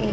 1